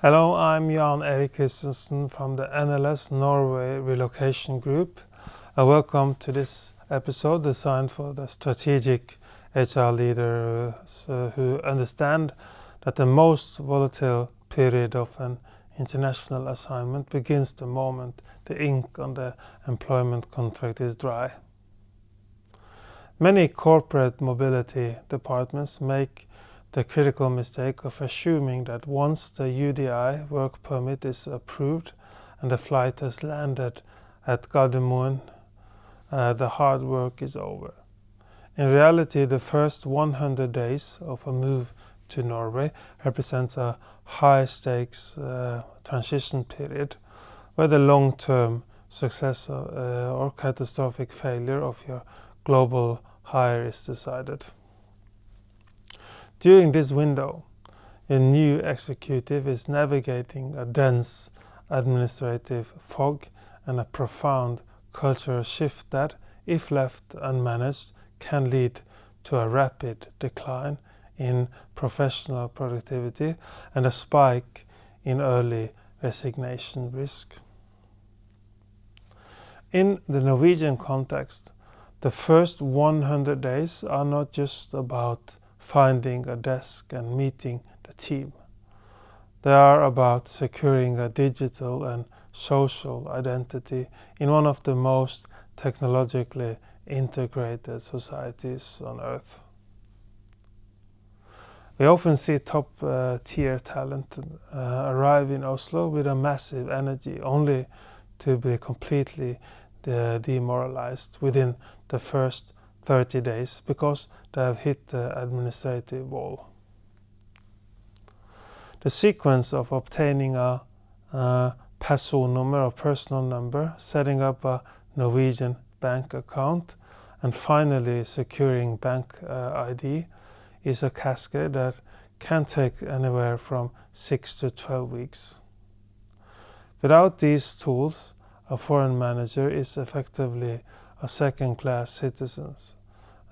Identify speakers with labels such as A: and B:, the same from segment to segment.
A: Hello, I'm Erik Christensen from the NLS Norway Relocation Group. Welcome to this episode designed for the strategic HR leaders who understand that the most volatile period of an international assignment begins the moment the ink on the employment contract is dry. Many corporate mobility departments make the critical mistake of assuming that once the UDI work permit is approved and the flight has landed at Gardermoen, the hard work is over. In reality, the first 100 days of a move to Norway represents a high-stakes transition period where the long-term success or catastrophic failure of your global hire is decided. During this window, a new executive is navigating a dense administrative fog and a profound cultural shift that, if left unmanaged, can lead to a rapid decline in professional productivity and a spike in early resignation risk. In the Norwegian context, the first 100 days are not just about finding a desk and meeting the team. They are about securing a digital and social identity in one of the most technologically integrated societies on Earth. We often see top-tier talent arrive in Oslo with a massive energy, only to be completely demoralized within the first 30 days because they have hit the administrative wall. The sequence of obtaining a personnummer or personal number, setting up a Norwegian bank account, and finally securing BankID is a cascade that can take anywhere from 6 to 12 weeks. Without these tools, a foreign manager is effectively a second-class citizen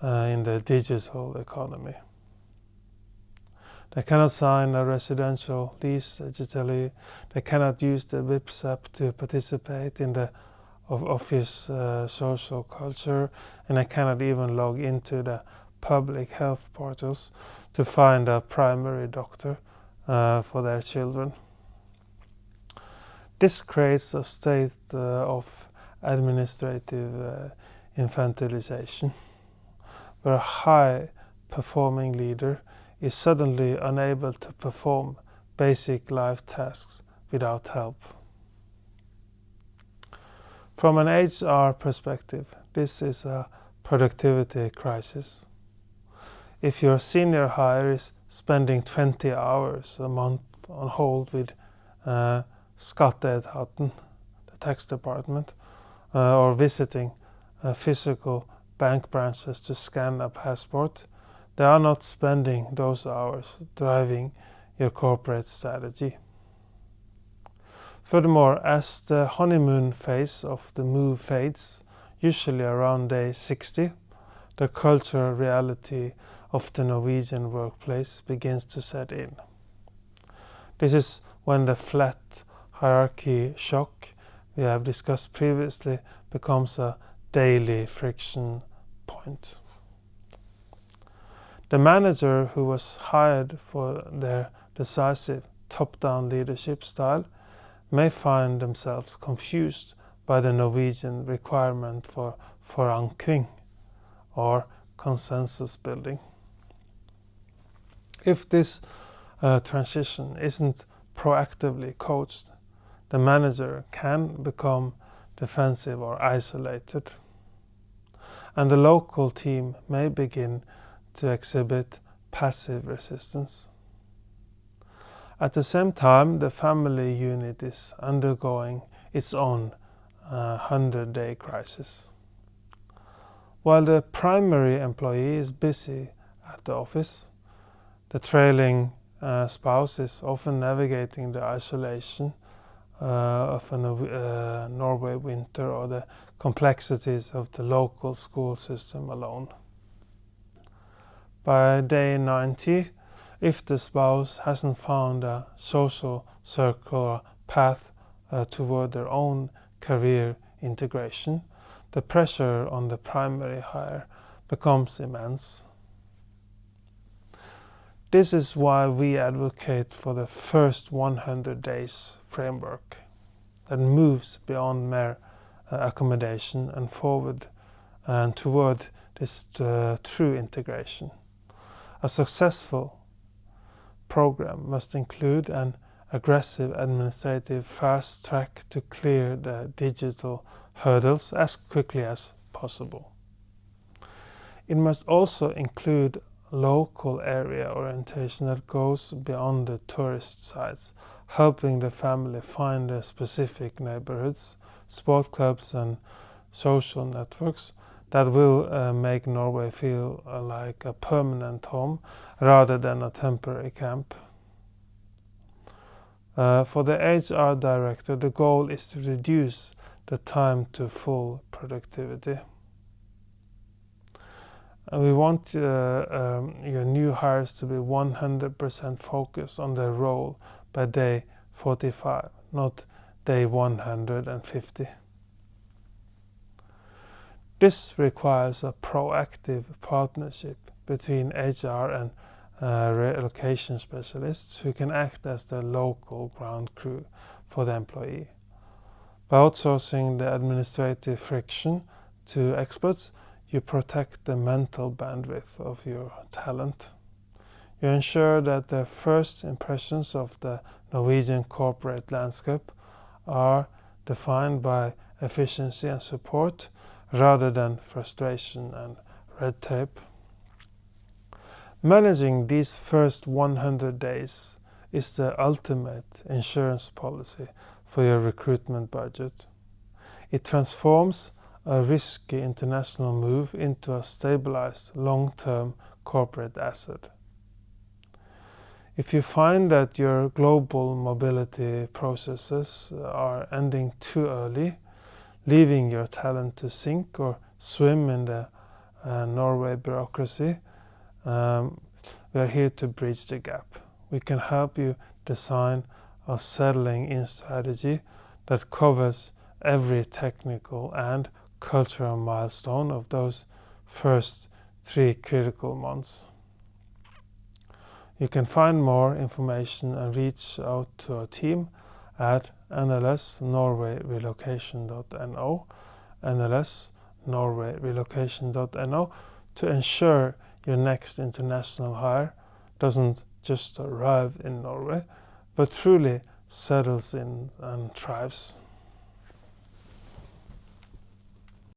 A: in the digital economy. They cannot sign a residential lease digitally. They cannot use the Vipps app to participate in the office social culture, and they cannot even log into the public health portals to find a primary doctor for their children. This creates a state of administrative infantilization, where a high-performing leader is suddenly unable to perform basic life tasks without help. From an HR perspective, this is a productivity crisis. If your senior hire is spending 20 hours a month on hold with Skatteetaten, the tax department, or visiting physical bank branches to scan a passport, they are not spending those hours driving your corporate strategy. Furthermore, as the honeymoon phase of the move fades, usually around day 60, the cultural reality of the Norwegian workplace begins to set in. This is when the flat hierarchy shock we have discussed previously becomes a daily friction point. The manager who was hired for their decisive top-down leadership style may find themselves confused by the Norwegian requirement for forankring or consensus building. If this transition isn't proactively coached, the manager can become defensive or isolated, and the local team may begin to exhibit passive resistance. At the same time, the family unit is undergoing its own 100-day crisis. While the primary employee is busy at the office, the trailing spouse is often navigating the isolation of a Norway winter or the complexities of the local school system alone. By day 90, if the spouse hasn't found a social circle or path toward their own career integration, the pressure on the primary hire becomes immense. This is why we advocate for the first 100 days framework that moves beyond mere accommodation and forward and toward this true integration. A successful program must include an aggressive administrative fast track to clear the digital hurdles as quickly as possible. It must also include local area orientation that goes beyond the tourist sites, helping the family find the specific neighborhoods, sport clubs and social networks that will make Norway feel like a permanent home rather than a temporary camp. For the HR director, the goal is to reduce the time to full productivity. We want your new hires to be 100% focused on their role by day 45, not day 150. This requires a proactive partnership between HR and relocation specialists who can act as the local ground crew for the employee. By outsourcing the administrative friction to experts, you protect the mental bandwidth of your talent. You ensure that the first impressions of the Norwegian corporate landscape are defined by efficiency and support rather than frustration and red tape. Managing these first 100 days is the ultimate insurance policy for your recruitment budget. It transforms a risky international move into a stabilized long-term corporate asset. If you find that your global mobility processes are ending too early, leaving your talent to sink or swim in the Norway bureaucracy, we are here to bridge the gap. We can help you design a settling-in strategy that covers every technical and cultural milestone of those first 3 critical months. You can find more information and reach out to our team at NLS Norway Relocation.no, NLS Norway Relocation.no, to ensure your next international hire doesn't just arrive in Norway, but truly settles in and thrives.